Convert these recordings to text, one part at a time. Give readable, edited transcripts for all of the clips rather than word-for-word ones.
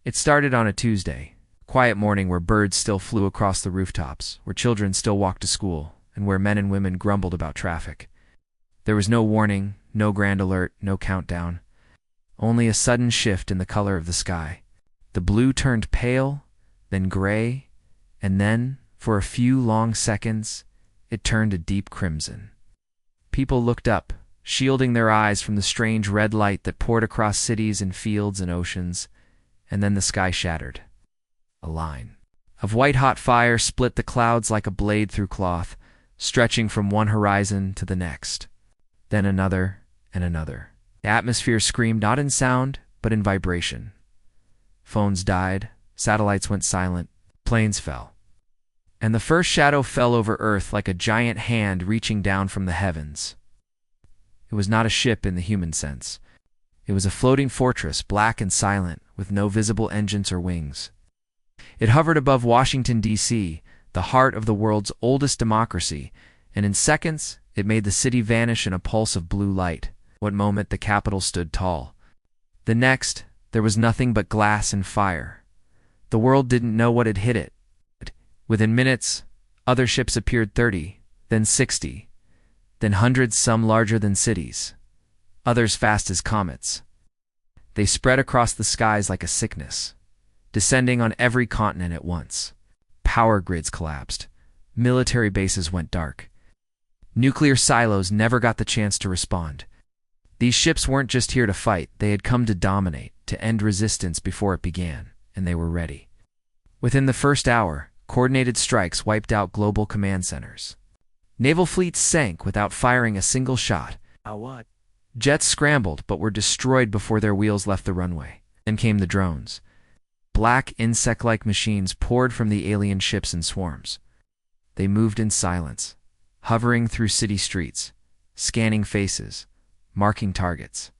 It started on a Tuesday, a quiet morning where birds still flew across the rooftops, where children still walked to school, and where men and women grumbled about traffic. There was no warning, no grand alert, no countdown. Only a sudden shift in the color of the sky. The blue turned pale, then gray, and then, for a few long seconds, it turned a deep crimson. People looked up, shielding their eyes from the strange red light that poured across cities and fields and oceans, and then the sky shattered. A line of white-hot fire split the clouds like a blade through cloth, stretching from one horizon to the next. Then another and another. The atmosphere screamed not in sound, but in vibration. Phones died, satellites went silent, planes fell. And the first shadow fell over Earth like a giant hand reaching down from the heavens. It was not a ship in the human sense. It was a floating fortress, black and silent, with no visible engines or wings. It hovered above Washington, D.C., the heart of the world's oldest democracy, and in seconds it made the city vanish in a pulse of blue light. One moment the Capitol stood tall. The next, there was nothing but glass and fire. The world didn't know what had hit it. Within minutes, other ships appeared, 30, then 60, then hundreds, some larger than cities, others fast as comets. They spread across the skies like a sickness, descending on every continent at once. Power grids collapsed. Military bases went dark. Nuclear silos never got the chance to respond. These ships weren't just here to fight, they had come to dominate, to end resistance before it began, and they were ready. Within the first hour, coordinated strikes wiped out global command centers. Naval fleets sank without firing a single shot. Jets scrambled but were destroyed before their wheels left the runway. Then came the drones. Black insect-like machines poured from the alien ships in swarms. They moved in silence, hovering through city streets, scanning faces, marking targets.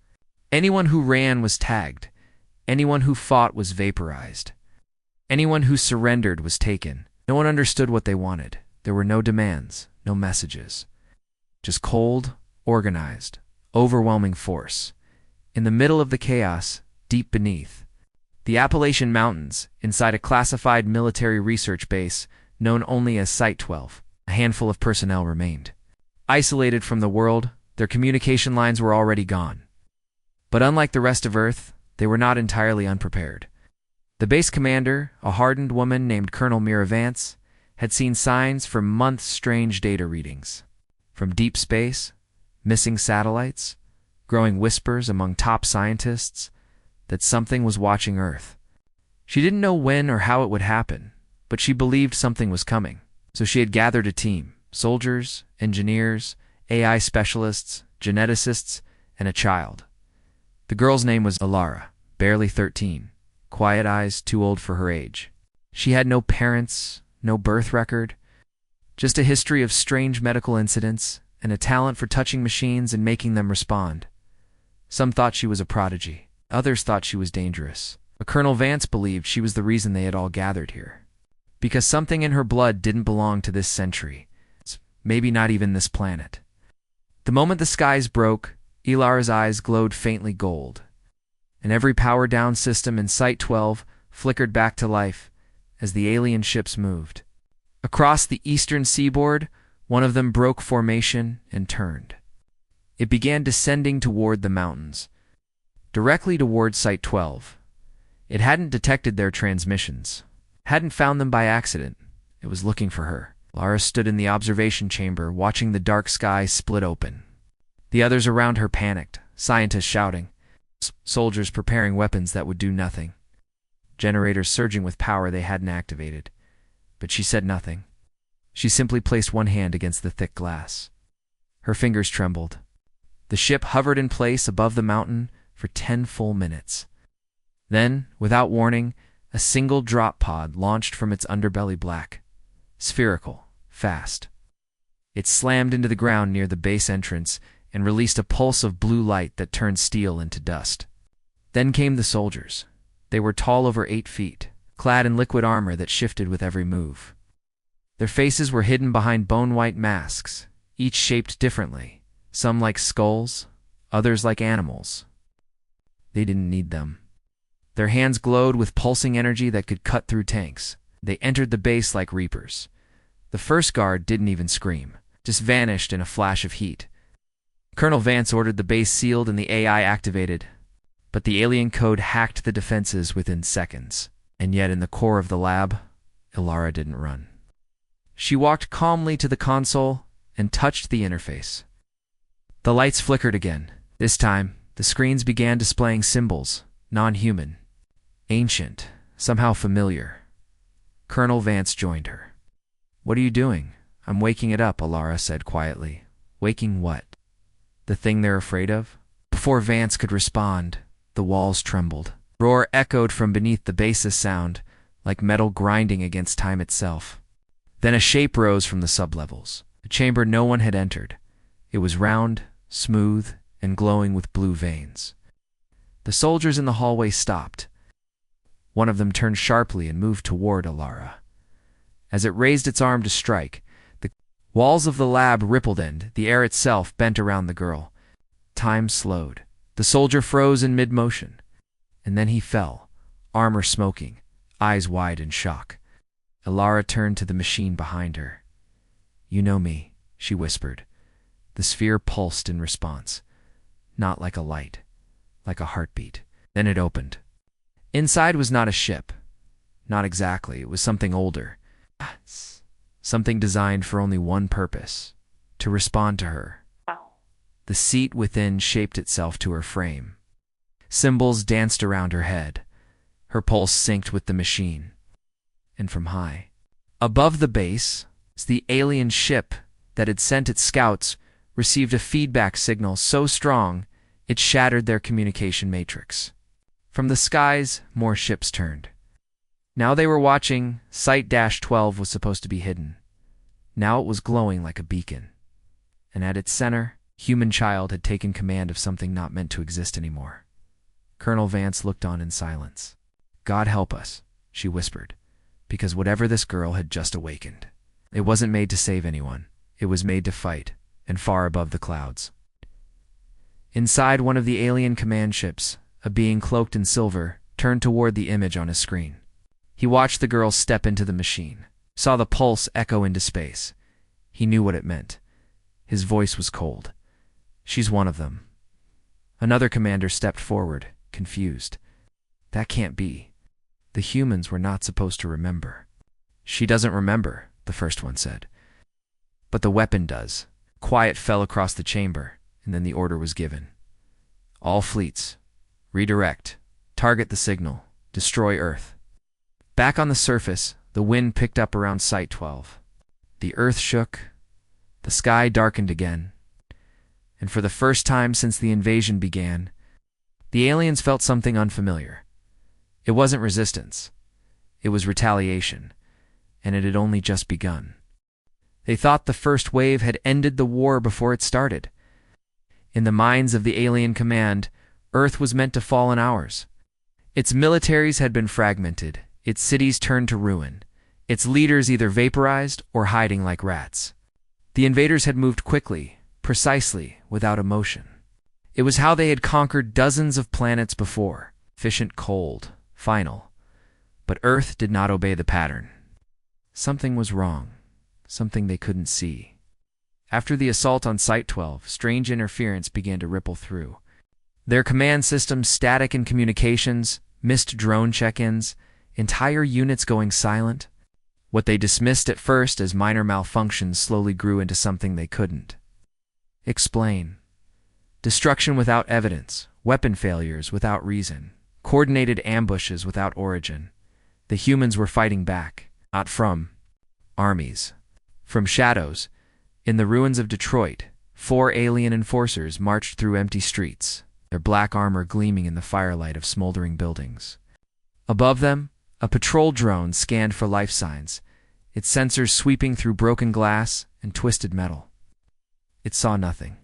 Anyone who ran was tagged. Anyone who fought was vaporized. Anyone who surrendered was taken. No one understood what they wanted. There were no demands, no messages. Just cold, organized, overwhelming force. In the middle of the chaos, deep beneath, the Appalachian Mountains, inside a classified military research base known only as Site-12, a handful of personnel remained. Isolated from the world, their communication lines were already gone. But unlike the rest of Earth, they were not entirely unprepared. The base commander, a hardened woman named Colonel Mira Vance, had seen signs for months, strange data readings. From deep space, missing satellites, growing whispers among top scientists that something was watching Earth. She didn't know when or how it would happen, but she believed something was coming. So she had gathered a team, soldiers, engineers, AI specialists, geneticists, and a child. The girl's name was Alara, barely 13, quiet eyes, too old for her age. She had no parents, no birth record, just a history of strange medical incidents and a talent for touching machines and making them respond. Some thought she was a prodigy. Others thought she was dangerous. But Colonel Vance believed she was the reason they had all gathered here. Because something in her blood didn't belong to this century. Maybe not even this planet. The moment the skies broke, Ilara's eyes glowed faintly gold, and every power-down system in Site-12 flickered back to life as the alien ships moved. Across the eastern seaboard, one of them broke formation and turned. It began descending toward the mountains, directly toward Site-12. It hadn't detected their transmissions, hadn't found them by accident. It was looking for her. Lara stood in the observation chamber, watching the dark sky split open. The others around her panicked, scientists shouting, soldiers preparing weapons that would do nothing, generators surging with power they hadn't activated. But she said nothing. She simply placed one hand against the thick glass. Her fingers trembled. The ship hovered in place above the mountain for 10 full minutes. Then, without warning, a single drop pod launched from its underbelly, black, spherical, fast. It slammed into the ground near the base entrance and released a pulse of blue light that turned steel into dust. Then came the soldiers. They were tall over 8 feet, clad in liquid armor that shifted with every move. Their faces were hidden behind bone-white masks, each shaped differently, some like skulls, others like animals. They didn't need them. Their hands glowed with pulsing energy that could cut through tanks. They entered the base like reapers. The first guard didn't even scream, just vanished in a flash of heat. Colonel Vance ordered the base sealed and the AI activated, but the alien code hacked the defenses within seconds. And yet in the core of the lab, Ilara didn't run. She walked calmly to the console and touched the interface. The lights flickered again. This time, the screens began displaying symbols, non-human, ancient, somehow familiar. Colonel Vance joined her. "What are you doing?" "I'm waking it up," Ilara said quietly. "Waking what?" "The thing they're afraid of?" Before Vance could respond, the walls trembled. Roar echoed from beneath the bass's sound, like metal grinding against time itself. Then a shape rose from the sublevels, a chamber no one had entered. It was round, smooth, and glowing with blue veins. The soldiers in the hallway stopped. One of them turned sharply and moved toward Ilara. As it raised its arm to strike, the walls of the lab rippled and the air itself bent around the girl. Time slowed. The soldier froze in mid-motion. And then he fell, armor smoking, eyes wide in shock. Ilara turned to the machine behind her. "You know me," she whispered. The sphere pulsed in response. Not like a light, like a heartbeat. Then it opened. Inside was not a ship. Not exactly. It was something older. Something designed for only one purpose, to respond to her. The seat within shaped itself to her frame. Symbols danced around her head. Her pulse synced with the machine. And from high, above the base, the alien ship that had sent its scouts received a feedback signal so strong it shattered their communication matrix. From the skies, more ships turned. Now they were watching. Site-12 was supposed to be hidden. Now it was glowing like a beacon. And at its center, human child had taken command of something not meant to exist anymore. Colonel Vance looked on in silence. "God help us," she whispered, because whatever this girl had just awakened, it wasn't made to save anyone. It was made to fight, and far above the clouds. Inside one of the alien command ships, a being cloaked in silver turned toward the image on his screen. He watched the girl step into the machine, saw the pulse echo into space. He knew what it meant. His voice was cold. "She's one of them." Another commander stepped forward, confused. "That can't be. The humans were not supposed to remember." "She doesn't remember," the first one said. "But the weapon does." Quiet fell across the chamber, and then the order was given. "All fleets, redirect, target the signal, destroy Earth." Back on the surface, the wind picked up around Site-12. The Earth shook, the sky darkened again, and for the first time since the invasion began, the aliens felt something unfamiliar. It wasn't resistance. It was retaliation, and it had only just begun. They thought the first wave had ended the war before it started. In the minds of the alien command, Earth was meant to fall in hours. Its militaries had been fragmented, its cities turned to ruin, its leaders either vaporized or hiding like rats. The invaders had moved quickly, precisely, without emotion. It was how they had conquered dozens of planets before, efficient, cold, final. But Earth did not obey the pattern. Something was wrong, something they couldn't see. After the assault on Site-12, strange interference began to ripple through. Their command systems static in communications, missed drone check-ins, entire units going silent. What they dismissed at first as minor malfunctions slowly grew into something they couldn't explain. Destruction without evidence, weapon failures without reason, coordinated ambushes without origin. The humans were fighting back, not from armies, from shadows. In the ruins of Detroit, 4 alien enforcers marched through empty streets, their black armor gleaming in the firelight of smoldering buildings. Above them, a patrol drone scanned for life signs, its sensors sweeping through broken glass and twisted metal. It saw nothing.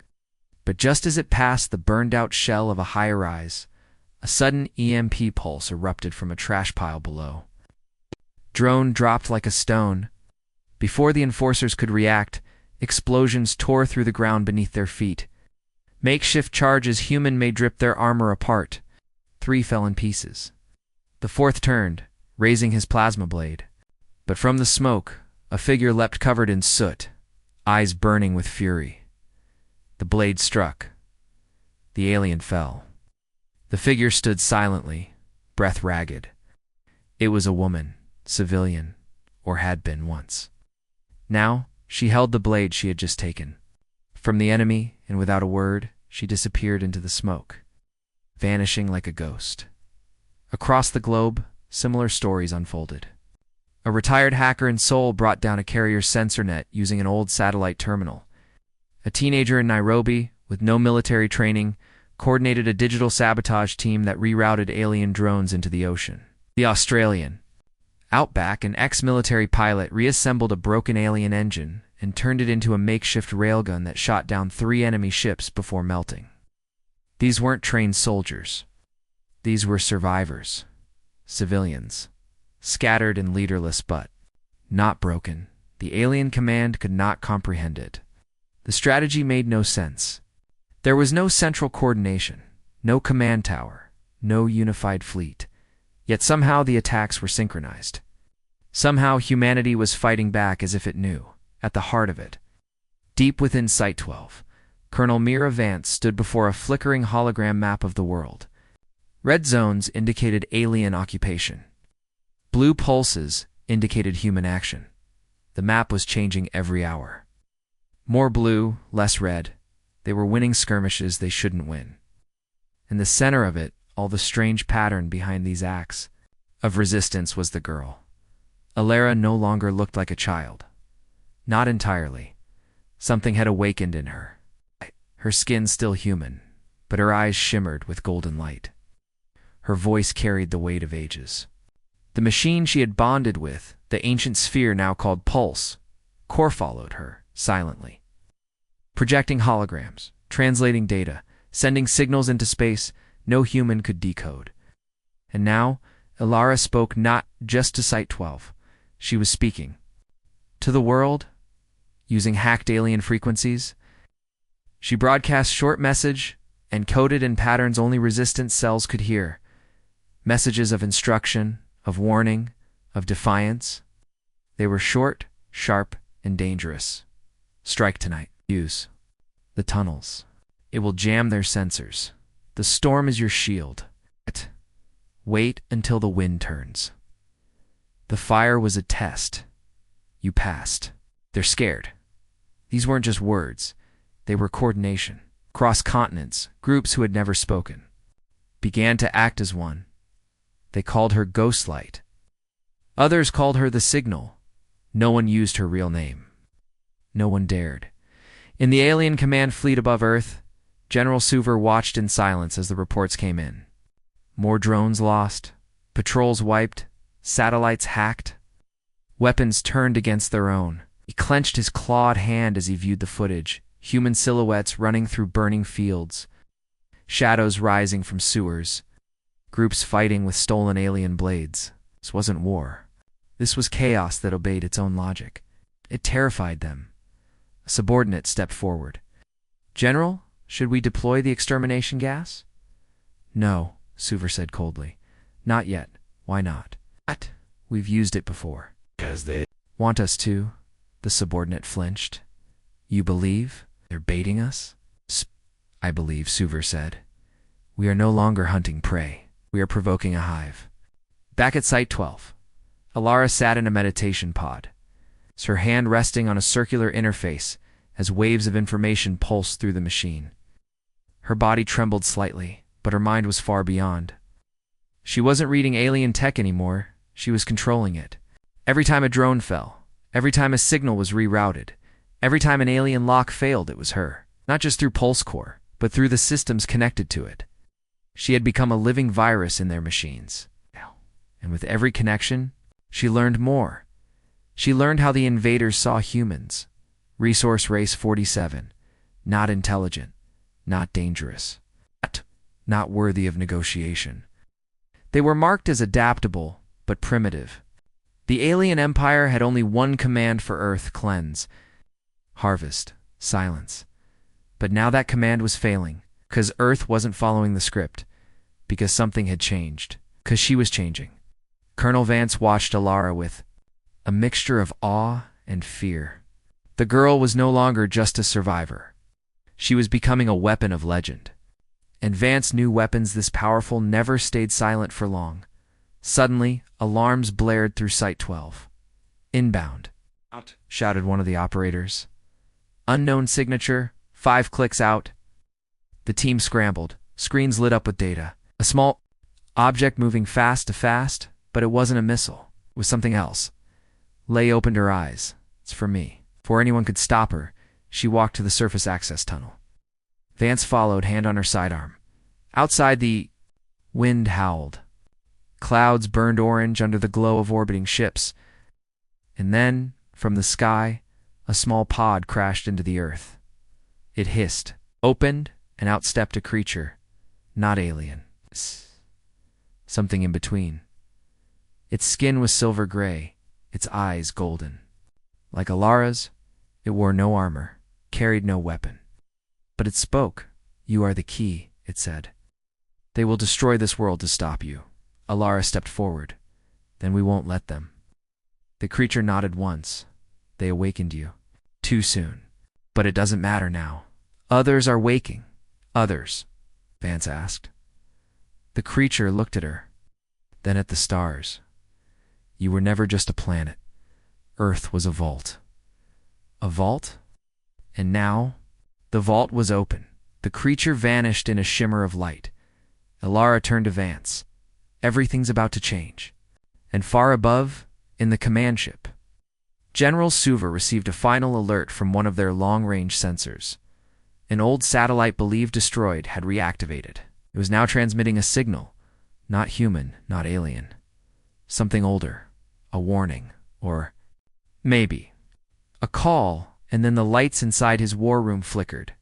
But just as it passed the burned-out shell of a high-rise, a sudden EMP pulse erupted from a trash pile below. Drone dropped like a stone. Before the enforcers could react, explosions tore through the ground beneath their feet. Makeshift charges human may drip their armor apart. 3 fell in pieces. The fourth turned, raising his plasma blade. But from the smoke, a figure leapt covered in soot, eyes burning with fury. The blade struck. The alien fell. The figure stood silently, breath ragged. It was a woman, civilian, or had been once. Now, she held the blade she had just taken. From the enemy, and without a word, she disappeared into the smoke, vanishing like a ghost. Across the globe, similar stories unfolded. A retired hacker in Seoul brought down a carrier sensor net using an old satellite terminal. A teenager in Nairobi, with no military training, coordinated a digital sabotage team that rerouted alien drones into the ocean. The Australian. Outback, an ex-military pilot reassembled a broken alien engine and turned it into a makeshift railgun that shot down 3 enemy ships before melting. These weren't trained soldiers. These were survivors. Civilians. Scattered and leaderless but not broken. The alien command could not comprehend it. The strategy made no sense. There was no central coordination, no command tower, no unified fleet. Yet somehow the attacks were synchronized. Somehow humanity was fighting back as if it knew, at the heart of it. Deep within Site 12, Colonel Mira Vance stood before a flickering hologram map of the world. Red zones indicated alien occupation. Blue pulses indicated human action. The map was changing every hour. More blue, less red. They were winning skirmishes they shouldn't win. In the center of it, all the strange pattern behind these acts of resistance was the girl. Alara no longer looked like a child. Not entirely. Something had awakened in her. Her skin still human, but her eyes shimmered with golden light. Her voice carried the weight of ages. The machine she had bonded with, the ancient sphere now called Pulse, core followed her, silently. Projecting holograms, translating data, sending signals into space no human could decode. And now, Alara spoke not just to Site 12. She was speaking to the world, using hacked alien frequencies. She broadcast short message, encoded in patterns only resistance cells could hear. Messages of instruction, of warning, of defiance. They were short, sharp, and dangerous. Strike tonight. Use the tunnels. It will jam their sensors. The storm is your shield. Wait until the wind turns. The fire was a test. You passed. They're scared. These weren't just words. They were coordination. Across continents, groups who had never spoken began to act as one. They called her Ghostlight. Others called her the Signal. No one used her real name. No one dared. In the alien command fleet above Earth, General Suver watched in silence as the reports came in. More drones lost, patrols wiped, satellites hacked, weapons turned against their own. He clenched his clawed hand as he viewed the footage, human silhouettes running through burning fields, shadows rising from sewers, groups fighting with stolen alien blades. This wasn't war. This was chaos that obeyed its own logic. It terrified them. A subordinate stepped forward. "General, should we deploy the extermination gas?" "No," Suver said coldly. "Not yet. Why not?" "What? We've used it before." "'Cause they want us to." The subordinate flinched. "You believe they're baiting us?" "I believe," Suver said. "We are no longer hunting prey. We are provoking a hive." Back at Site 12, Alara sat in a meditation pod, her hand resting on a circular interface as waves of information pulsed through the machine. Her body trembled slightly, but her mind was far beyond. She wasn't reading alien tech anymore. She was controlling it. Every time a drone fell, every time a signal was rerouted, every time an alien lock failed, it was her. Not just through Pulse Core, but through the systems connected to it. She had become a living virus in their machines. And with every connection, she learned more. She learned how the invaders saw humans. Resource Race 47. Not intelligent. Not dangerous. Not worthy of negotiation. They were marked as adaptable, but primitive. The alien empire had only one command for Earth: cleanse, harvest, silence. But now that command was failing, because Earth wasn't following the script, because something had changed. 'Cause she was changing. Colonel Vance watched Alara with a mixture of awe and fear. The girl was no longer just a survivor. She was becoming a weapon of legend. And Vance knew weapons this powerful never stayed silent for long. Suddenly, alarms blared through Site 12. "Inbound," shouted one of the operators. "Unknown signature, 5 clicks out." The team scrambled. Screens lit up with data. A small object moving fast, but it wasn't a missile. It was something else. Leigh opened her eyes. "It's for me." Before anyone could stop her, she walked to the surface access tunnel. Vance followed, hand on her sidearm. Outside, the wind howled. Clouds burned orange under the glow of orbiting ships. And then, from the sky, a small pod crashed into the earth. It hissed, opened, and out stepped a creature. Not alien. Something in between. Its skin was silver gray, its eyes golden. Like Alara's, it wore no armor, carried no weapon. But it spoke. "You are the key," it said. "They will destroy this world to stop you." Alara stepped forward. "Then we won't let them." The creature nodded once. "They awakened you. Too soon. But it doesn't matter now. Others are waking." "Others?" Vance asked. The creature looked at her, then at the stars. "You were never just a planet. Earth was a vault." A vault? And now, the vault was open. The creature vanished in a shimmer of light. Alara turned to Vance. "Everything's about to change." And far above, in the command ship, General Suva received a final alert from one of their long-range sensors. An old satellite believed destroyed had reactivated. It was now transmitting a signal. Not human, not alien. Something older. A warning. Or maybe a call, and then the lights inside his war room flickered.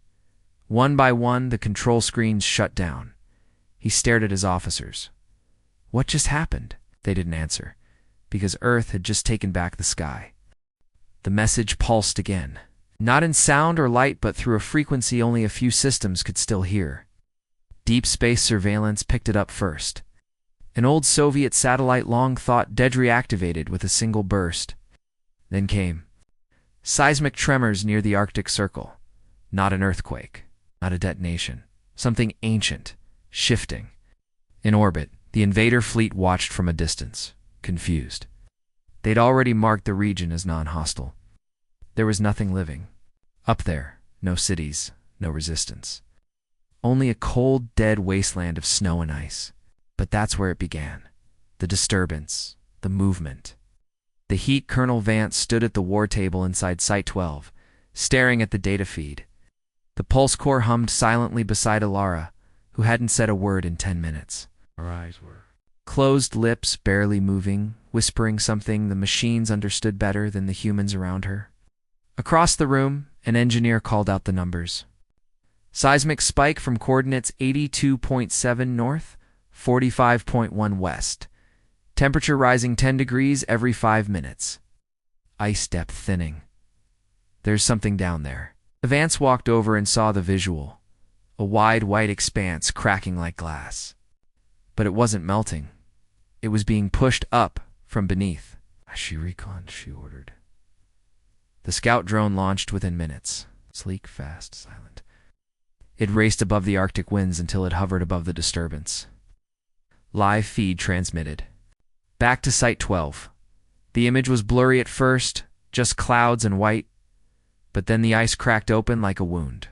One by one, the control screens shut down. He stared at his officers. What just happened? They didn't answer, because Earth had just taken back the sky. The message pulsed again. Not in sound or light, but through a frequency only a few systems could still hear. Deep space surveillance picked it up first. An old Soviet satellite long thought dead reactivated with a single burst. Then came seismic tremors near the Arctic Circle. Not an earthquake, not a detonation. Something ancient, shifting. In orbit, the invader fleet watched from a distance, confused. They'd already marked the region as non-hostile. There was nothing living. Up there, no cities, no resistance. Only a cold, dead wasteland of snow and ice. But that's where it began. The disturbance, the movement. The heat. Colonel Vance stood at the war table inside Site 12, staring at the data feed. The pulse core hummed silently beside Alara, who hadn't said a word in 10 minutes. Her eyes were Closed lips, barely moving, whispering something the machines understood better than the humans around her. Across the room, an engineer called out the numbers. Seismic spike from coordinates 82.7 north, 45.1 west. Temperature rising 10 degrees every 5 minutes. Ice depth thinning. There's something down there. Vance walked over and saw the visual. A wide white expanse cracking like glass. But it wasn't melting. It was being pushed up from beneath. "She recon," she ordered. The scout drone launched within minutes. Sleek, fast, silent. It raced above the Arctic winds until it hovered above the disturbance. Live feed transmitted. Back to Site 12. The image was blurry at first, just clouds and white, but then the ice cracked open like a wound.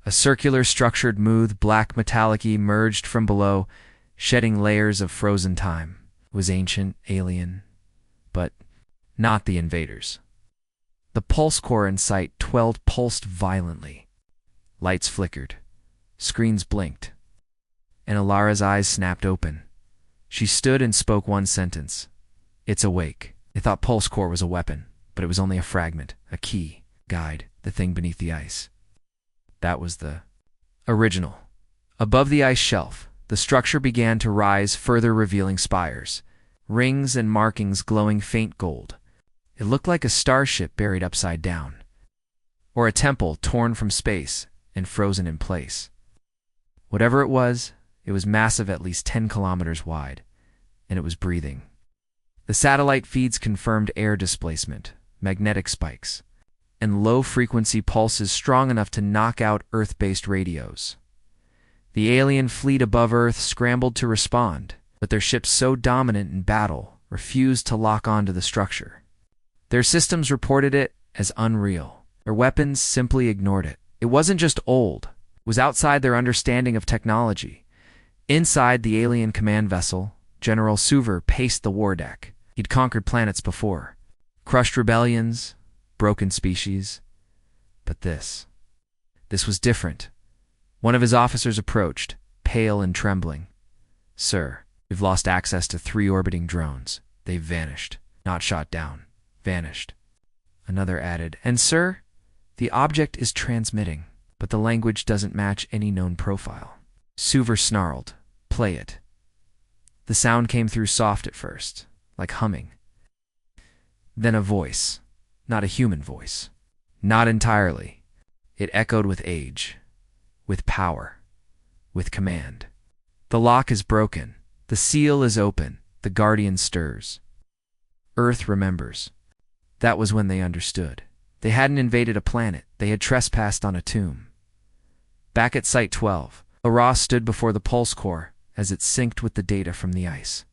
A circular structured smooth black metallic-y emerged from below, shedding layers of frozen time. It was ancient, alien, but not the invaders. The pulse core in Site 12 pulsed violently. Lights flickered. Screens blinked. And Alara's eyes snapped open. She stood and spoke one sentence. "It's awake." They thought pulse core was a weapon, but it was only a fragment, a key, guide, the thing beneath the ice. That was the original. Above the ice shelf, the structure began to rise, further revealing spires, rings and markings glowing faint gold. It looked like a starship buried upside down, or a temple torn from space and frozen in place. Whatever it was massive, at least 10 kilometers wide. and it was breathing. The satellite feeds confirmed air displacement, magnetic spikes, and low-frequency pulses strong enough to knock out Earth-based radios. The alien fleet above Earth scrambled to respond, but their ships so dominant in battle refused to lock onto the structure. Their systems reported it as unreal. Their weapons simply ignored it. It wasn't just old, it was outside their understanding of technology. Inside the alien command vessel, General Suver paced the war deck. He'd conquered planets before, crushed rebellions, broken species. But this was different. One of his officers approached, pale and trembling. "Sir, we've lost access to 3 orbiting drones. They've vanished. Not shot down. Vanished." Another added, "And sir, the object is transmitting, but the language doesn't match any known profile." Suver snarled, "Play it." The sound came through soft at first, like humming. Then a voice, not a human voice. Not entirely. It echoed with age, with power, with command. "The lock is broken. The seal is open. The Guardian stirs. Earth remembers." That was when they understood. They hadn't invaded a planet. They had trespassed on a tomb. Back at Site 12, Lara stood before the pulse core as it synced with the data from the ice.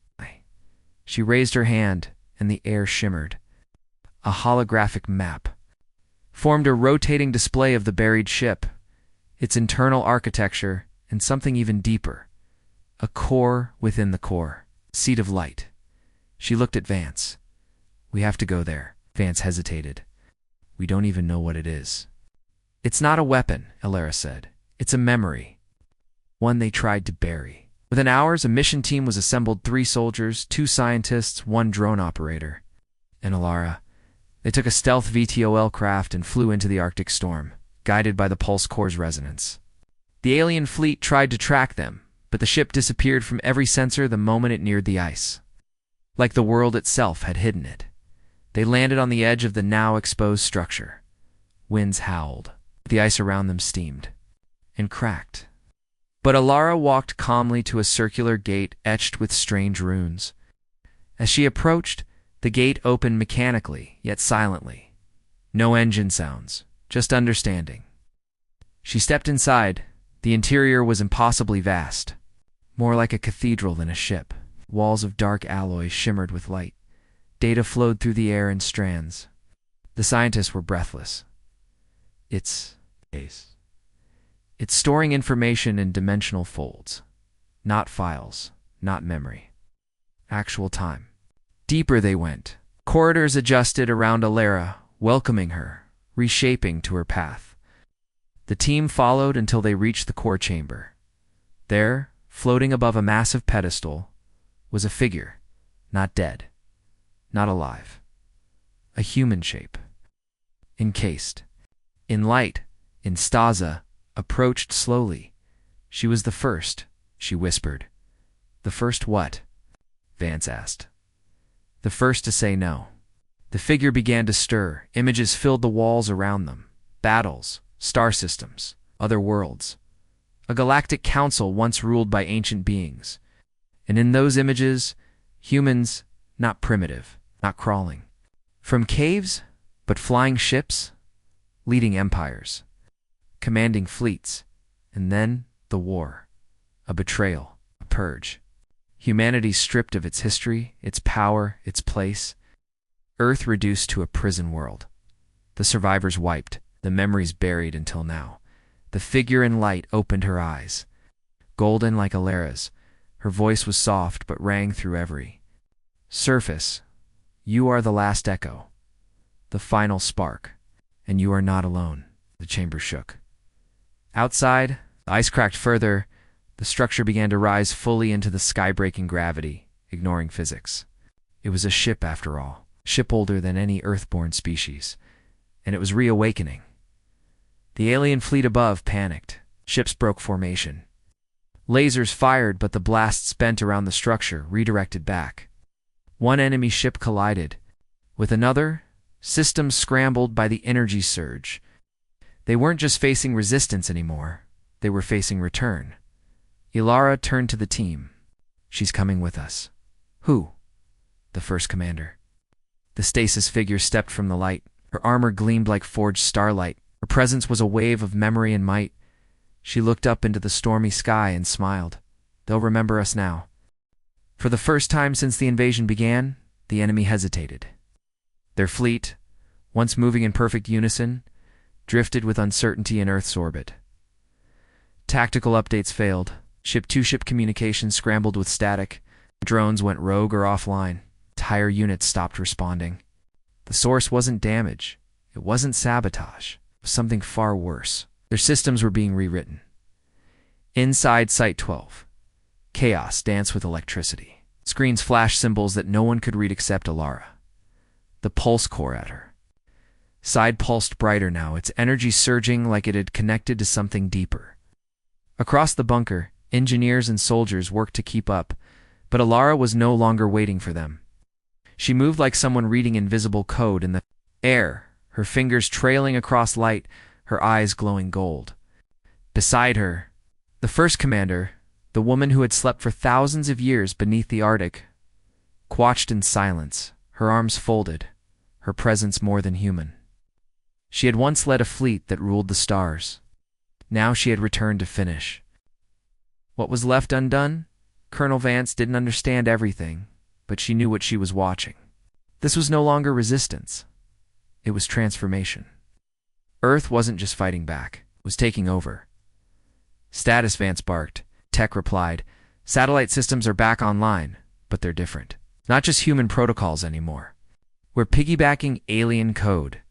She raised her hand, and the air shimmered. A holographic map formed a rotating display of the buried ship, its internal architecture, and something even deeper. A core within the core. Seat of light. She looked at Vance. "We have to go there." Vance hesitated. "We don't even know what it is." "It's not a weapon," Alara said. "It's a memory. One they tried to bury." Within hours, a mission team was assembled: 3 soldiers, 2 scientists, 1 drone operator. And Alara. They took a stealth VTOL craft and flew into the Arctic storm, guided by the pulse core's resonance. The alien fleet tried to track them, but the ship disappeared from every sensor the moment it neared the ice. Like the world itself had hidden it. They landed on the edge of the now exposed structure. Winds howled. The ice around them steamed and cracked. But Alara walked calmly to a circular gate etched with strange runes. As she approached, the gate opened mechanically, yet silently. No engine sounds, just understanding. She stepped inside. The interior was impossibly vast, more like a cathedral than a ship. Walls of dark alloy shimmered with light. Data flowed through the air in strands. The scientists were breathless. It's storing information in dimensional folds. Not files, not memory. Actual time. Deeper they went. Corridors adjusted around Alara, welcoming her, reshaping to her path. The team followed until they reached the core chamber. There, floating above a massive pedestal, was a figure, not dead, not alive. A human shape. Encased. In light, in staza, approached slowly. She was the first, she whispered. "The first what?" Vance asked. "The first to say no." The figure began to stir. Images filled the walls around them. Battles, star systems, other worlds. A galactic council once ruled by ancient beings. And in those images, humans, not primitive, not crawling. From caves, but flying ships, leading empires, commanding fleets, and then the war. A betrayal, a purge. Humanity stripped of its history, its power, its place. Earth reduced to a prison world. The survivors wiped, the memories buried until now. The figure in light opened her eyes. Golden like Alara's, her voice was soft but rang through every surface. "You are the last echo, the final spark, and you are not alone." The chamber shook. Outside, the ice cracked further. The structure began to rise fully into the sky-breaking gravity, ignoring physics. It was a ship after all, ship older than any Earthborn species, and it was reawakening. The alien fleet above panicked. Ships broke formation. Lasers fired, but the blasts bent around the structure, redirected back. One enemy ship collided with another, systems scrambled by the energy surge. They weren't just facing resistance anymore. They were facing return. Alara turned to the team. "She's coming with us." Who? The first commander. The stasis figure stepped from the light. Her armor gleamed like forged starlight. Her presence was a wave of memory and might. She looked up into the stormy sky and smiled. They'll remember us now. For the first time since the invasion began, the enemy hesitated. Their fleet, once moving in perfect unison, drifted with uncertainty in Earth's orbit. Tactical updates failed. Ship-to-ship communication scrambled with static. Drones went rogue or offline. Entire units stopped responding. The source wasn't damage. It wasn't sabotage. It was something far worse. Their systems were being rewritten. Inside Site 12, chaos danced with electricity. Screens flashed symbols that no one could read except Alara. The pulse core at her side pulsed brighter now, its energy surging like it had connected to something deeper. Across the bunker, engineers and soldiers worked to keep up, but Alara was no longer waiting for them. She moved like someone reading invisible code in the air, her fingers trailing across light, her eyes glowing gold. Beside her, the first commander, the woman who had slept for thousands of years beneath the Arctic, watched in silence, her arms folded, her presence more than human. She had once led a fleet that ruled the stars. Now she had returned to finish. What was left undone? Colonel Vance didn't understand everything, but she knew what she was watching. This was no longer resistance. It was transformation. Earth wasn't just fighting back, it was taking over. Status, Vance barked. Tech replied, satellite systems are back online, but they're different. Not just human protocols anymore. We're piggybacking alien code.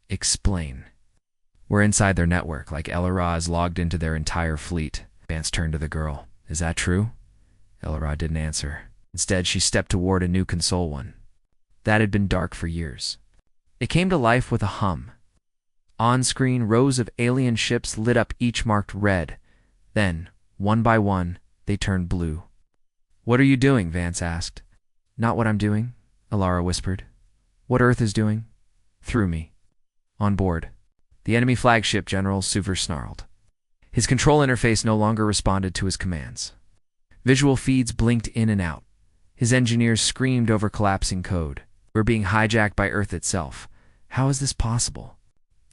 Explain. We're inside their network, like Elara is logged into their entire fleet. Vance turned to the girl. Is that true? Elara didn't answer. Instead, she stepped toward a new console one. That had been dark for years. It came to life with a hum. On-screen, rows of alien ships lit up, each marked red. Then, one by one, they turned blue. What are you doing? Vance asked. Not what I'm doing, Alara whispered. What Earth is doing? Through me. On board. The enemy flagship, General Suver snarled. His control interface no longer responded to his commands. Visual feeds blinked in and out. His engineers screamed over collapsing code. We're being hijacked by Earth itself. How is this possible?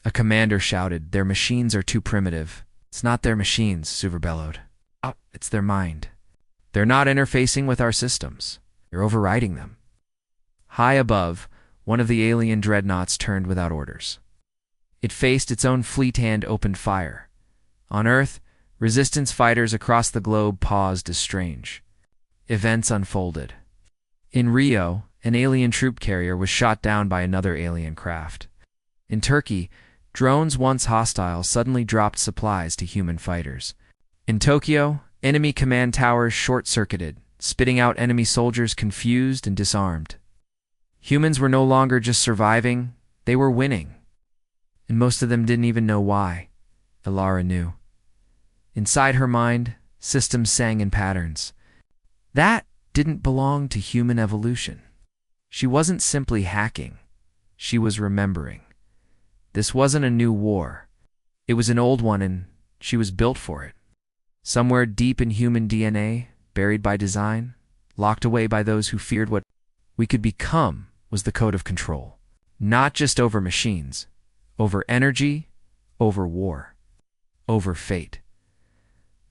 A commander shouted, their machines are too primitive. It's not their machines, Suver bellowed. Oh, it's their mind. They're not interfacing with our systems. They're overriding them. High above, one of the alien dreadnoughts turned without orders. It faced its own fleet and opened fire. On Earth, resistance fighters across the globe paused as strange. Events unfolded. In Rio, an alien troop carrier was shot down by another alien craft. In Turkey, drones once hostile suddenly dropped supplies to human fighters. In Tokyo, enemy command towers short-circuited, spitting out enemy soldiers confused and disarmed. Humans were no longer just surviving, they were winning. And most of them didn't even know why. Alara knew. Inside her mind, systems sang in patterns. That didn't belong to human evolution. She wasn't simply hacking. She was remembering. This wasn't a new war. It was an old one, and she was built for it. Somewhere deep in human DNA, buried by design, locked away by those who feared what we could become, was the code of control. Not just over machines, over energy, over war, over fate.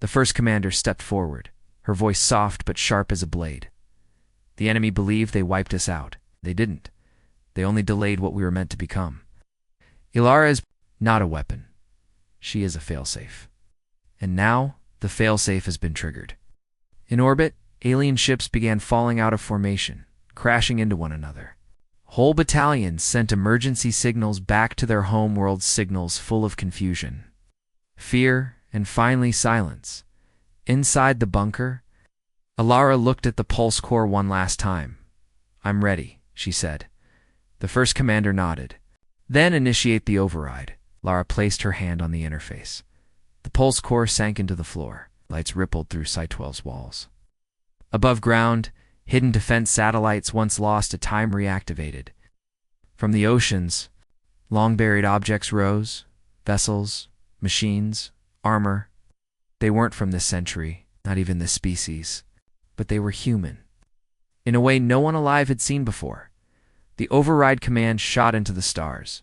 The first commander stepped forward, her voice soft but sharp as a blade. The enemy believed they wiped us out. They didn't. They only delayed what we were meant to become. Alara is not a weapon. She is a failsafe. And now, the failsafe has been triggered. In orbit, alien ships began falling out of formation, crashing into one another. Whole battalions sent emergency signals back to their home world, signals full of confusion, fear, and finally silence. Inside the bunker, Alara looked at the pulse core one last time. I'm ready, she said. The first commander nodded. Then initiate the override. Lara placed her hand on the interface. The pulse core sank into the floor. Lights rippled through Site 12's walls. Above ground, hidden defense satellites once lost to time reactivated. From the oceans, long-buried objects rose, vessels, machines, armor. They weren't from this century, not even this species, but they were human. in a way no one alive had seen before. The override command shot into the stars.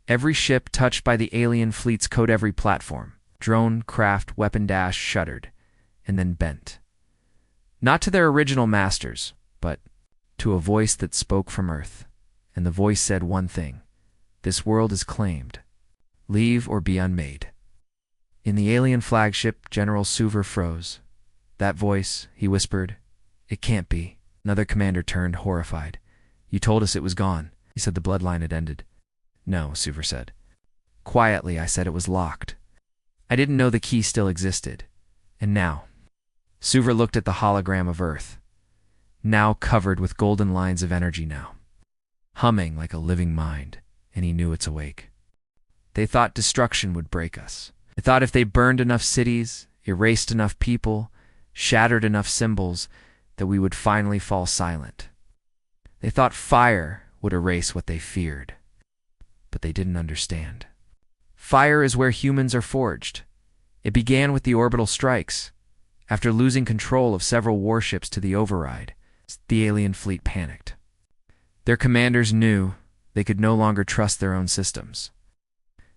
Every ship touched by the alien fleet's code, every platform, drone, craft, weapon dash, shuddered, and then bent. Not to their original masters, but to a voice that spoke from Earth. And the voice said one thing: this world is claimed. Leave or be unmade. In the alien flagship, General Suver froze. That voice, he whispered, it can't be. Another commander turned, horrified. You told us it was gone. He said the bloodline had ended. No, Suver said. Quietly, I said it was locked. I didn't know the key still existed. And now. Suver looked at the hologram of Earth, now covered with golden lines of energy now, humming like a living mind, and he knew it's awake. They thought destruction would break us. They thought if they burned enough cities, erased enough people, shattered enough symbols, that we would finally fall silent. They thought fire would erase what they feared. But they didn't understand. Fire is where humans are forged. It began with the orbital strikes. After losing control of several warships to the override, the alien fleet panicked. Their commanders knew they could no longer trust their own systems.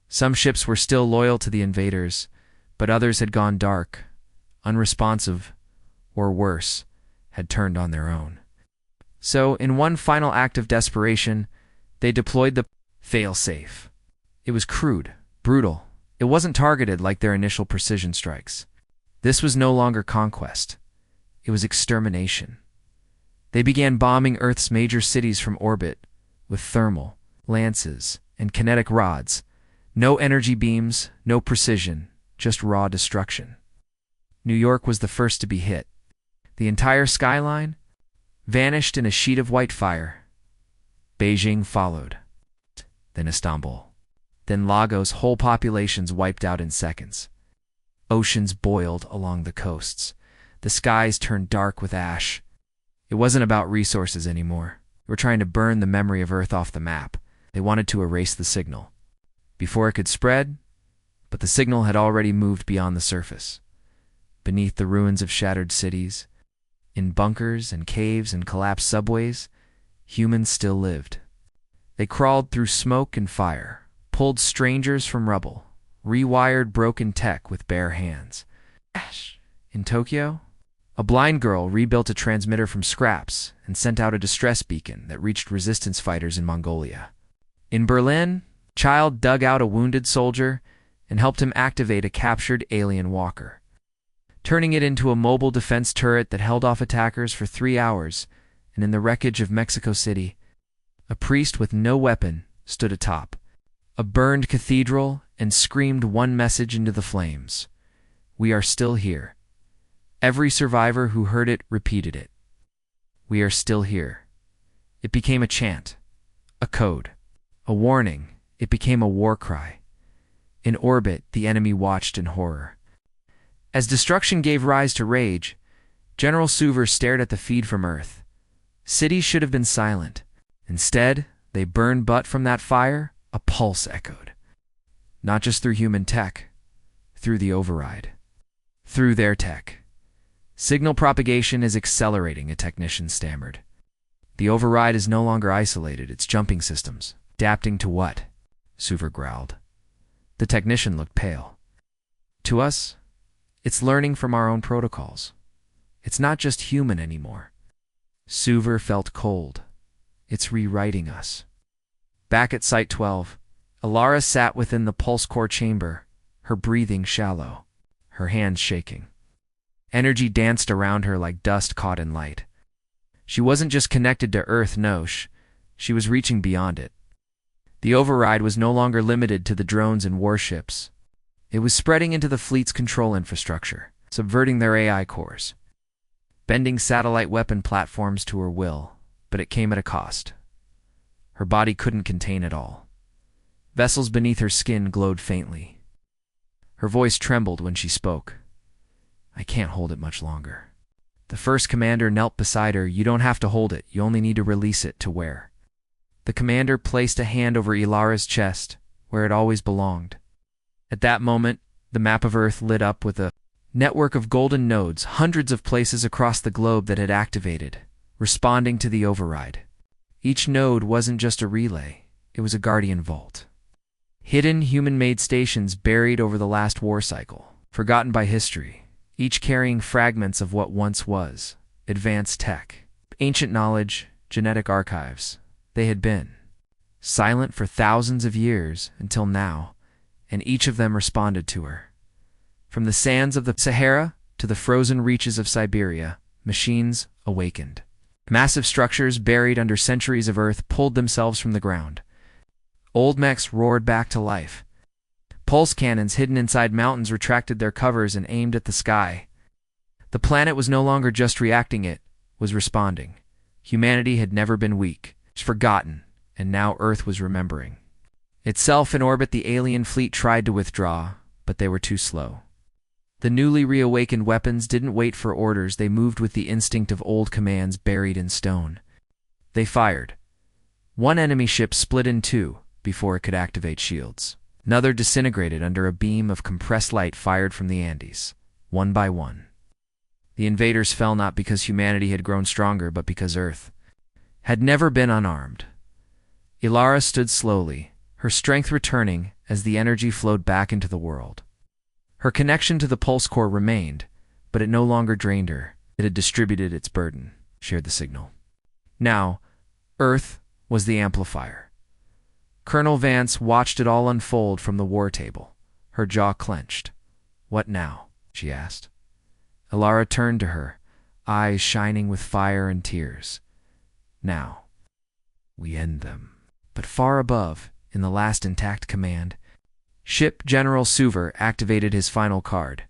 Some ships were still loyal to the invaders, but others had gone dark, unresponsive, or worse, had turned on their own. So, in one final act of desperation, they deployed the fail-safe. It was crude, brutal. It wasn't targeted like their initial precision strikes. This was no longer conquest. It was extermination. They began bombing Earth's major cities from orbit with thermal, lances, and kinetic rods. No energy beams, no precision, just raw destruction. New York was the first to be hit. The entire skyline vanished in a sheet of white fire. Beijing followed. Then Istanbul. Then Lagos, whole populations wiped out in seconds. Oceans boiled along the coasts. The skies turned dark with ash. It wasn't about resources anymore. They were trying to burn the memory of Earth off the map. They wanted to erase the signal before it could spread, but the signal had already moved beyond the surface. Beneath the ruins of shattered cities, in bunkers and caves and collapsed subways, humans still lived. They crawled through smoke and fire, pulled strangers from rubble, rewired broken tech with bare hands. In Tokyo, a blind girl rebuilt a transmitter from scraps and sent out a distress beacon that reached resistance fighters in Mongolia. In Berlin, a child dug out a wounded soldier and helped him activate a captured alien walker, turning it into a mobile defense turret that held off attackers for 3 hours. And in the wreckage of Mexico City, a priest with no weapon stood atop a burned cathedral and screamed one message into the flames: "We are still here." Every survivor who heard it repeated it. "We are still here." It became a chant, a code, a warning. It became a war cry. In orbit, the enemy watched in horror. As destruction gave rise to rage, General Suver stared at the feed from Earth. Cities should have been silent. Instead, they burned, but from that fire, a pulse echoed. Not just through human tech, through the override. Through their tech. Signal propagation is accelerating, a technician stammered. The override is no longer isolated, it's jumping systems. Adapting to what? Suver growled. The technician looked pale. To us, it's learning from our own protocols. It's not just human anymore. Suver felt cold. It's rewriting us. Back at Site 12, Alara sat within the pulse core chamber, her breathing shallow, her hands shaking. Energy danced around her like dust caught in light. She wasn't just connected to Earth, no, she was reaching beyond it. The override was no longer limited to the drones and warships. It was spreading into the fleet's control infrastructure, subverting their AI cores, bending satellite weapon platforms to her will, but it came at a cost. Her body couldn't contain it all. Vessels beneath her skin glowed faintly. Her voice trembled when she spoke. I can't hold it much longer. The first commander knelt beside her. You don't have to hold it, you only need to release it to where. The commander placed a hand over Ilara's chest, where it always belonged. At that moment, the map of Earth lit up with a network of golden nodes, hundreds of places across the globe that had activated, responding to the override. Each node wasn't just a relay, it was a guardian vault. Hidden human-made stations buried over the last war cycle, forgotten by history, each carrying fragments of what once was advanced tech, ancient knowledge, genetic archives. They had been silent for thousands of years until now, and each of them responded to her. From the sands of the Sahara to the frozen reaches of Siberia, machines awakened. Massive structures buried under centuries of Earth pulled themselves from the ground. Old mechs roared back to life. Pulse cannons hidden inside mountains retracted their covers and aimed at the sky. The planet was no longer just reacting, it was responding. Humanity had never been weak, forgotten, and now Earth was remembering. Itself in orbit, the alien fleet tried to withdraw, but they were too slow. The newly reawakened weapons didn't wait for orders, they moved with the instinct of old commands buried in stone. They fired. One enemy ship split in two before it could activate shields. Another disintegrated under a beam of compressed light fired from the Andes, one by one. The invaders fell not because humanity had grown stronger, but because Earth had never been unarmed. Ilara stood slowly, her strength returning as the energy flowed back into the world. Her connection to the pulse core remained, but it no longer drained her. It had distributed its burden, shared the signal. Now, Earth was the amplifier. Colonel Vance watched it all unfold from the war table, her jaw clenched. "What now?" she asked. Ilara turned to her, eyes shining with fire and tears. "Now, we end them." But far above, in the last intact command, Ship General Suver activated his final card.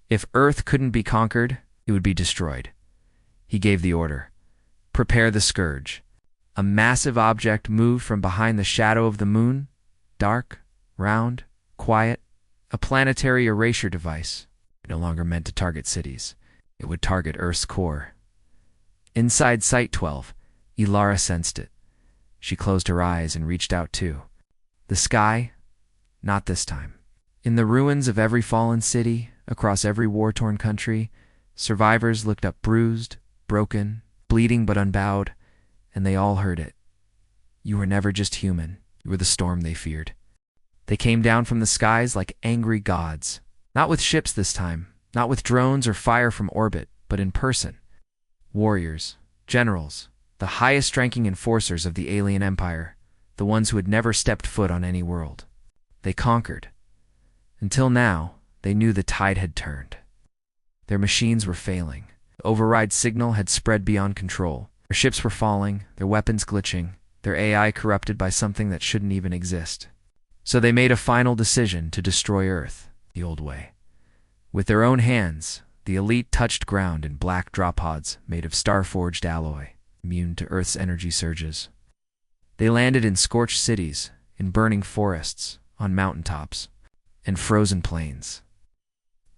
If Earth couldn't be conquered, it would be destroyed. He gave the order. Prepare the Scourge. A massive object moved from behind the shadow of the moon, dark, round, quiet, a planetary erasure device. No longer meant to target cities. It would target Earth's core. Inside Site 12, Ilara sensed it. She closed her eyes and reached out too. The sky, not this time. In the ruins of every fallen city, across every war-torn country, survivors looked up bruised, broken, bleeding but unbowed, and they all heard it. You were never just human. You were the storm they feared. They came down from the skies like angry gods. Not with ships this time, not with drones or fire from orbit, but in person. Warriors, generals, the highest-ranking enforcers of the alien empire, the ones who had never stepped foot on any world. They conquered. Until now, they knew the tide had turned. Their machines were failing. The override signal had spread beyond control. Their ships were falling, their weapons glitching, their AI corrupted by something that shouldn't even exist. So they made a final decision to destroy Earth the old way. With their own hands, the elite touched ground in black drop pods made of star-forged alloy, immune to Earth's energy surges. They landed in scorched cities, in burning forests, on mountaintops, and frozen plains.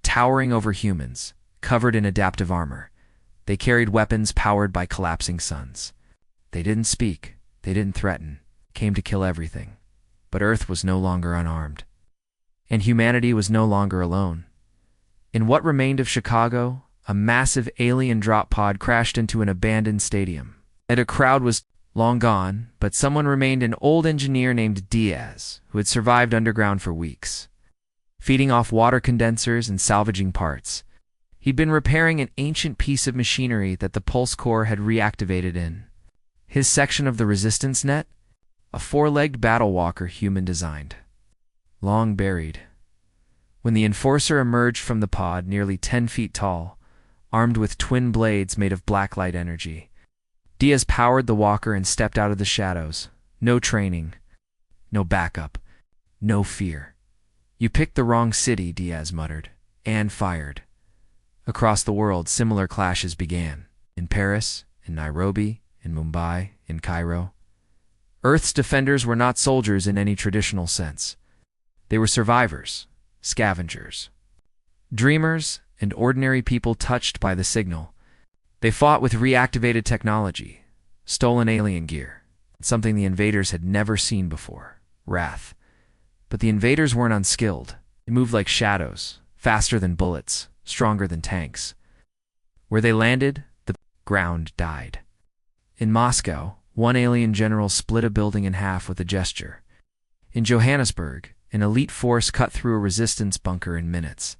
Towering over humans, covered in adaptive armor, they carried weapons powered by collapsing suns. They didn't speak, they didn't threaten, came to kill everything. But Earth was no longer unarmed. And humanity was no longer alone. In what remained of Chicago, a massive alien drop pod crashed into an abandoned stadium. And a crowd was long gone, but someone remained, an old engineer named Diaz, who had survived underground for weeks. Feeding off water condensers and salvaging parts, he'd been repairing an ancient piece of machinery that the Pulse Core had reactivated in. His section of the resistance net? A four-legged battle walker human designed. Long buried. When the Enforcer emerged from the pod, nearly 10 feet tall, armed with twin blades made of blacklight energy, Diaz powered the walker and stepped out of the shadows. No training, no backup, no fear. "You picked the wrong city," Diaz muttered, and fired. Across the world, similar clashes began. In Paris, in Nairobi, in Mumbai, in Cairo. Earth's defenders were not soldiers in any traditional sense. They were survivors, scavengers, dreamers, and ordinary people touched by the signal. They fought with reactivated technology, stolen alien gear, something the invaders had never seen before, wrath. But the invaders weren't unskilled. They moved like shadows, faster than bullets, stronger than tanks. Where they landed, the ground died. In Moscow, one alien general split a building in half with a gesture. In Johannesburg, an elite force cut through a resistance bunker in minutes.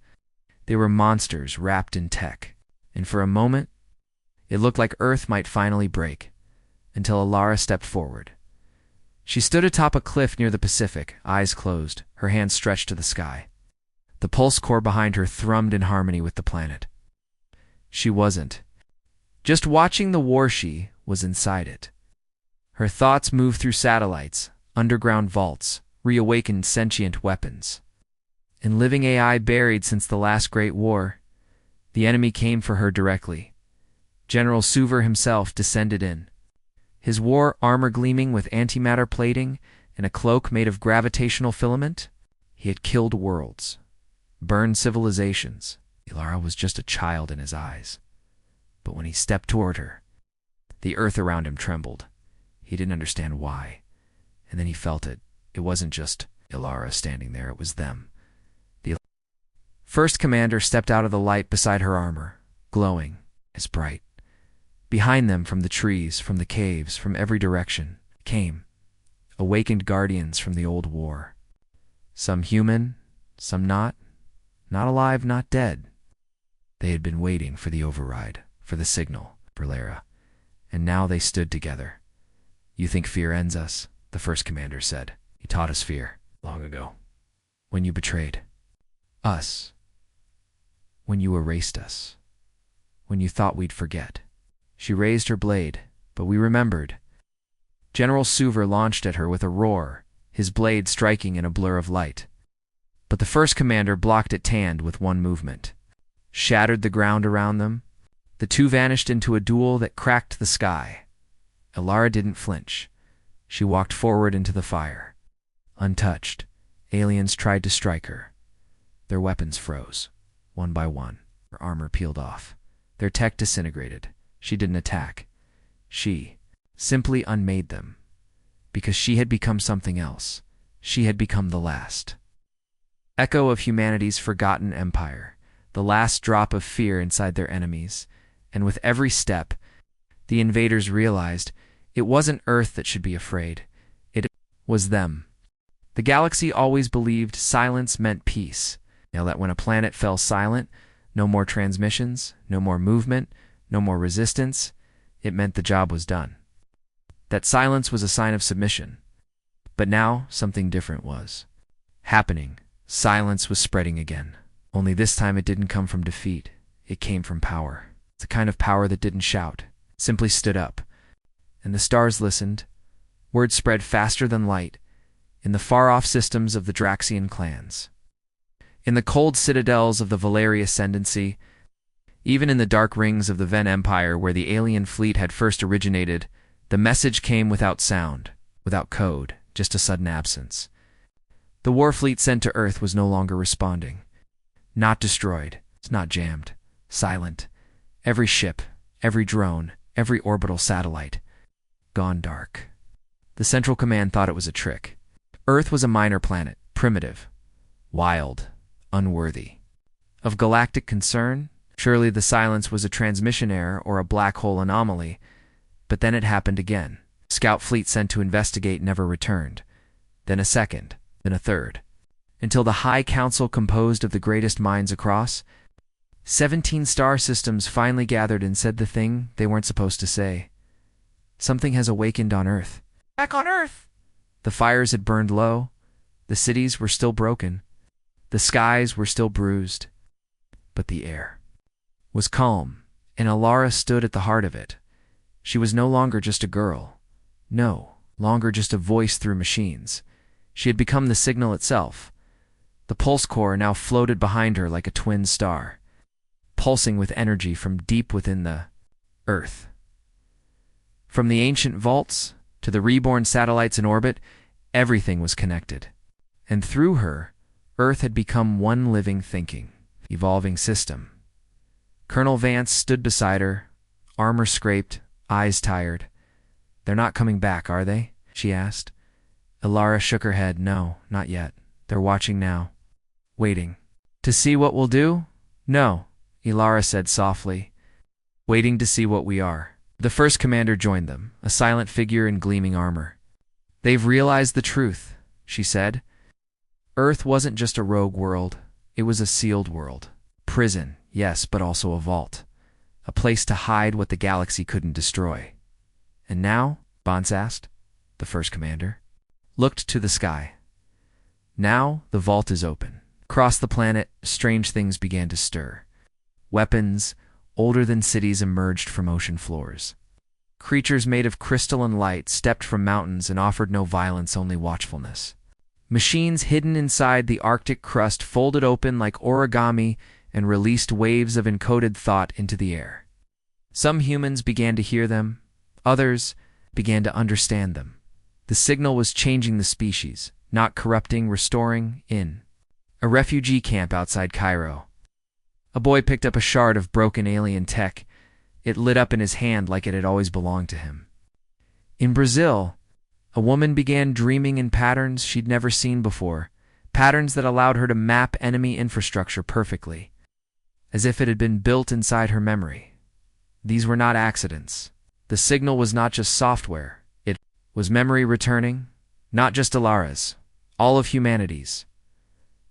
They were monsters wrapped in tech, and for a moment, it looked like Earth might finally break, until Alara stepped forward. She stood atop a cliff near the Pacific, eyes closed, her hands stretched to the sky. The pulse core behind her thrummed in harmony with the planet. She wasn't just watching the war, she was inside it. Her thoughts moved through satellites, underground vaults, reawakened sentient weapons. In living AI buried since the last Great War, the enemy came for her directly. General Suver himself descended in. His war armor gleaming with antimatter plating and a cloak made of gravitational filament. He had killed worlds, burned civilizations. Alara was just a child in his eyes. But when he stepped toward her, the earth around him trembled. He didn't understand why. And then he felt it. It wasn't just Alara standing there, it was them. The first commander stepped out of the light beside her armor, glowing as bright. Behind them, from the trees, from the caves, from every direction, came awakened guardians from the old war. Some human, some not alive, not dead. They had been waiting for the override, for the signal, for Lara, and now they stood together. "You think fear ends us?" the first commander said. "He taught us fear long ago. When you betrayed us. When you erased us. When you thought we'd forget." She raised her blade, but we remembered. General Suver launched at her with a roar, his blade striking in a blur of light. But the first commander blocked it tanned with one movement. Shattered the ground around them. The two vanished into a duel that cracked the sky. Alara didn't flinch. She walked forward into the fire. Untouched, aliens tried to strike her. Their weapons froze, one by one. Her armor peeled off. Their tech disintegrated. She didn't attack. She simply unmade them. Because she had become something else. She had become the last echo of humanity's forgotten empire, the last drop of fear inside their enemies. And with every step, the invaders realized it wasn't Earth that should be afraid. It was them. The galaxy always believed silence meant peace. Now that when a planet fell silent, no more transmissions, no more movement, no more resistance, it meant the job was done. That silence was a sign of submission. But now something different was happening. Silence was spreading again. Only this time it didn't come from defeat. It came from power. The kind of power that didn't shout, simply stood up. And the stars listened. Word spread faster than light in the far-off systems of the Draxian clans. In the cold citadels of the Valeri Ascendancy, even in the dark rings of the Ven Empire where the alien fleet had first originated, the message came without sound, without code, just a sudden absence. The war fleet sent to Earth was no longer responding. Not destroyed, not jammed, silent. Every ship, every drone, every orbital satellite, gone dark. The Central Command thought it was a trick. Earth was a minor planet, primitive, wild, unworthy. Of galactic concern, surely the silence was a transmission error or a black hole anomaly. But then it happened again. Scout fleet sent to investigate never returned. Then a second, then a third. Until the High Council composed of the greatest minds across 17 star systems finally gathered and said the thing they weren't supposed to say. Something has awakened on Earth. Back on Earth! The fires had burned low. The cities were still broken. The skies were still bruised. But the air was calm, and Alara stood at the heart of it. She was no longer just a girl. No longer just a voice through machines. She had become the signal itself. The pulse core now floated behind her like a twin star, pulsing with energy from deep within the Earth. From the ancient vaults to the reborn satellites in orbit, everything was connected. And through her, Earth had become one living, thinking, evolving system. Colonel Vance stood beside her, armor scraped, eyes tired. "They're not coming back, are they?" she asked. Alara shook her head. "No, not yet. They're watching now. Waiting. To see what we'll do? No," Alara said softly. "Waiting to see what we are." The first commander joined them, a silent figure in gleaming armor. "They've realized the truth," she said. Earth wasn't just a rogue world, it was a sealed world. Prison, yes, but also a vault. A place to hide what the galaxy couldn't destroy. "And now?" Bonce asked. The first commander looked to the sky. "Now the vault is open." Across the planet, strange things began to stir. Weapons, older than cities, emerged from ocean floors. Creatures made of crystalline light stepped from mountains and offered no violence, only watchfulness. Machines hidden inside the Arctic crust folded open like origami and released waves of encoded thought into the air. Some humans began to hear them, others began to understand them. The signal was changing the species, not corrupting, restoring. In a refugee camp outside Cairo, a boy picked up a shard of broken alien tech. It lit up in his hand like it had always belonged to him. In Brazil, a woman began dreaming in patterns she'd never seen before, patterns that allowed her to map enemy infrastructure perfectly, as if it had been built inside her memory. These were not accidents. The signal was not just software. It was memory returning, not just Alara's, all of humanity's.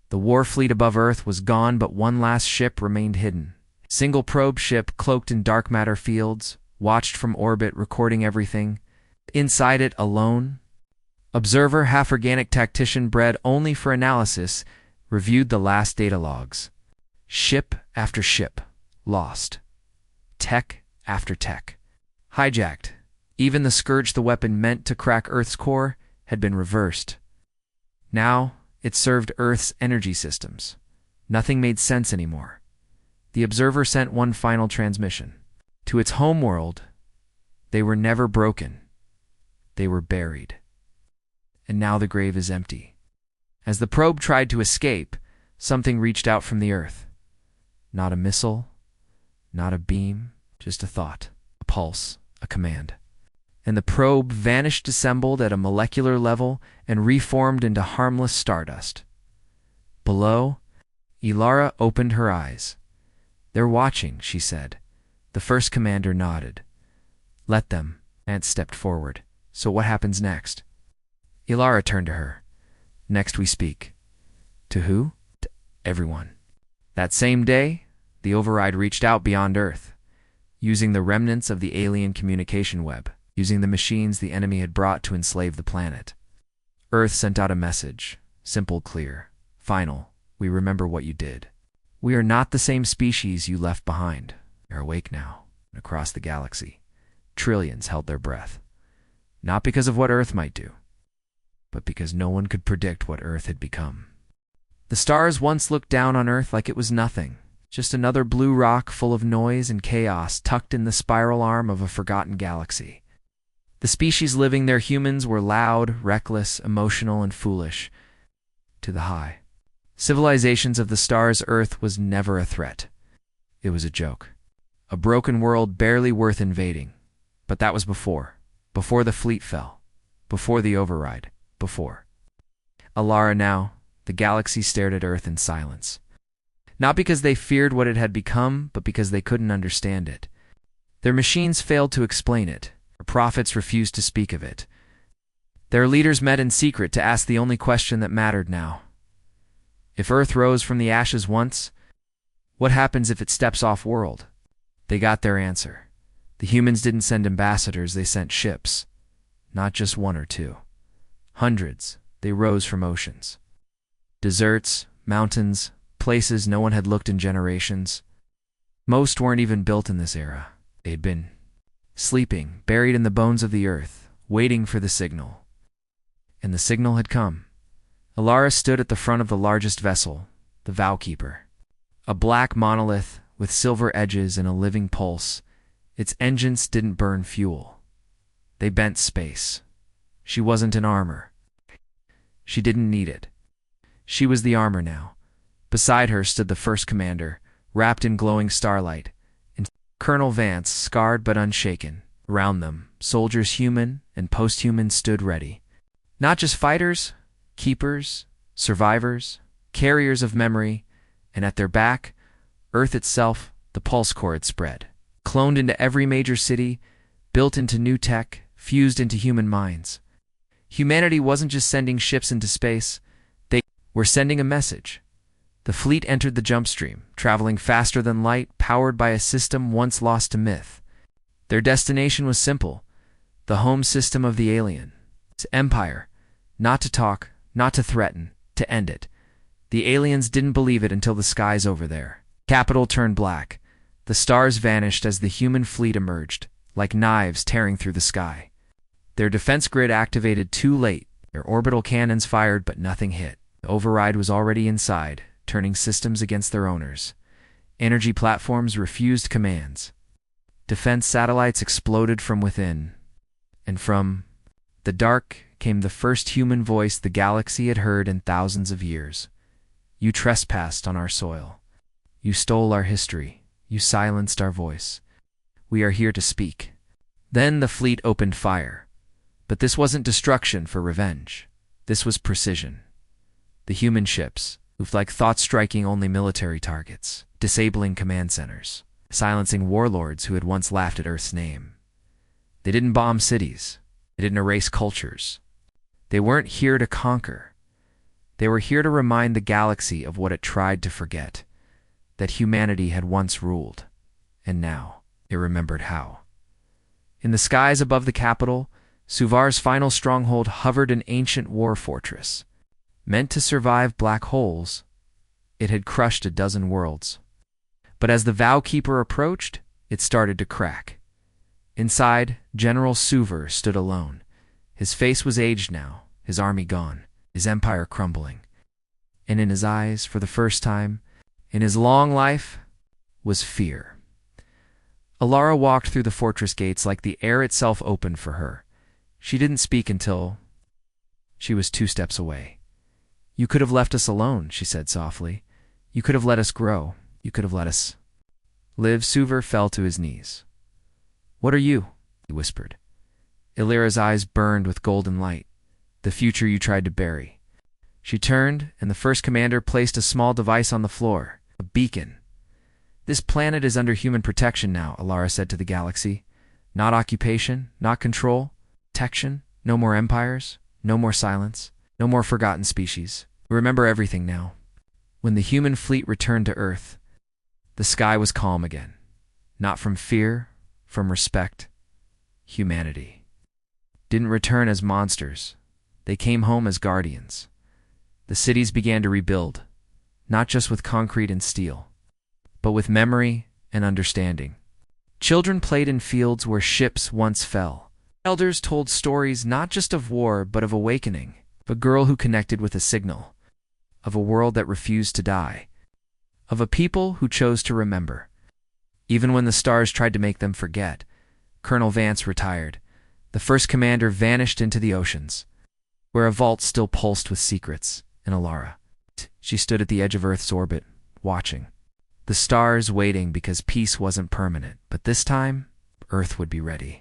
The war fleet above Earth was gone, but one last ship remained hidden. Single probe ship cloaked in dark matter fields, watched from orbit, recording everything. Inside it, alone, observer, half-organic tactician bred only for analysis, reviewed the last data logs. Ship after ship, lost. Tech after tech, hijacked. Even the scourge, the weapon meant to crack Earth's core, had been reversed. Now it served Earth's energy systems. Nothing made sense anymore. The observer sent one final transmission. To its homeworld, they were never broken. They were buried. And now the grave is empty. As the probe tried to escape, something reached out from the Earth. Not a missile, not a beam, just a thought, a pulse, a command. And the probe vanished, disassembled at a molecular level, and reformed into harmless stardust. Below, Ilara opened her eyes. "They're watching," she said. The first commander nodded. "Let them." Ant stepped forward. "So what happens next?" Ilara turned to her. "Next we speak." "To who?" "To everyone." That same day, the override reached out beyond Earth, using the remnants of the alien communication web, using the machines the enemy had brought to enslave the planet. Earth sent out a message, simple, clear, final. "We remember what you did. We are not the same species you left behind. We are awake now." Across the galaxy, trillions held their breath. Not because of what Earth might do, but because no one could predict what Earth had become. The stars once looked down on Earth like it was nothing, just another blue rock full of noise and chaos tucked in the spiral arm of a forgotten galaxy. The species living there, humans, were loud, reckless, emotional, and foolish. To the high civilizations of the stars, Earth was never a threat. It was a joke. A broken world barely worth invading. But that was before the fleet fell, before the override, before. Alara now, the galaxy stared at Earth in silence. Not because they feared what it had become, but because they couldn't understand it. Their machines failed to explain it. Their prophets refused to speak of it. Their leaders met in secret to ask the only question that mattered now. If Earth rose from the ashes once, what happens if it steps off-world? They got their answer. The humans didn't send ambassadors, they sent ships. Not just one or two. Hundreds. They rose from oceans. Deserts, mountains, places no one had looked in generations. Most weren't even built in this era. They had been sleeping, buried in the bones of the Earth, waiting for the signal. And the signal had come. Alara stood at the front of the largest vessel, the Vowkeeper. A black monolith with silver edges and a living pulse. Its engines didn't burn fuel. They bent space. She wasn't in armor. She didn't need it. She was the armor now. Beside her stood the first commander, wrapped in glowing starlight, and Colonel Vance, scarred but unshaken. Around them, soldiers human and post-human stood ready. Not just fighters, keepers, survivors, carriers of memory, and at their back, Earth itself, the pulse core had spread. Cloned into every major city, built into new tech, fused into human minds. Humanity wasn't just sending ships into space, they were sending a message. The fleet entered the jump stream, traveling faster than light, powered by a system once lost to myth. Their destination was simple: the home system of the alien. Its empire. Not to talk, not to threaten, to end it. The aliens didn't believe it until the skies over their capital turned black. The stars vanished as the human fleet emerged, like knives tearing through the sky. Their defense grid activated too late. Their orbital cannons fired, but nothing hit. The override was already inside, turning systems against their owners. Energy platforms refused commands. Defense satellites exploded from within. And from the dark came the first human voice the galaxy had heard in thousands of years. You trespassed on our soil. You stole our history. You silenced our voice. We are here to speak. Then the fleet opened fire. But this wasn't destruction for revenge. This was precision. The human ships moved like thoughts striking only military targets, disabling command centers, silencing warlords who had once laughed at Earth's name. They didn't bomb cities. They didn't erase cultures. They weren't here to conquer. They were here to remind the galaxy of what it tried to forget, that humanity had once ruled, and now it remembered how. In the skies above the capital, Suvar's final stronghold hovered an ancient war fortress. Meant to survive black holes, it had crushed a dozen worlds. But as the Vow Keeper approached, it started to crack. Inside, General Suvar stood alone. His face was aged now, his army gone, his empire crumbling. And in his eyes, for the first time, in his long life, was fear. Alara walked through the fortress gates like the air itself opened for her. She didn't speak until she was 2 steps away. You could have left us alone, she said softly. You could have let us grow. You could have let us live. Suvar fell to his knees. What are you? He whispered. Illyra's eyes burned with golden light. The future you tried to bury. She turned, and the first commander placed a small device on the floor, a beacon. This planet is under human protection now, Alara said to the galaxy. Not occupation, not control. Protection. No more empires. No more silence. No more forgotten species. Remember everything now. When the human fleet returned to Earth, the sky was calm again. Not from fear, from respect. Humanity didn't return as monsters. They came home as guardians. The cities began to rebuild, not just with concrete and steel, but with memory and understanding. Children played in fields where ships once fell. Elders told stories not just of war, but of awakening, of a girl who connected with a signal, of a world that refused to die, of a people who chose to remember. Even when the stars tried to make them forget, Colonel Vance retired. The first commander vanished into the oceans, where a vault still pulsed with secrets, and Alara. She stood at the edge of Earth's orbit, watching. The stars waiting because peace wasn't permanent, but this time, Earth would be ready.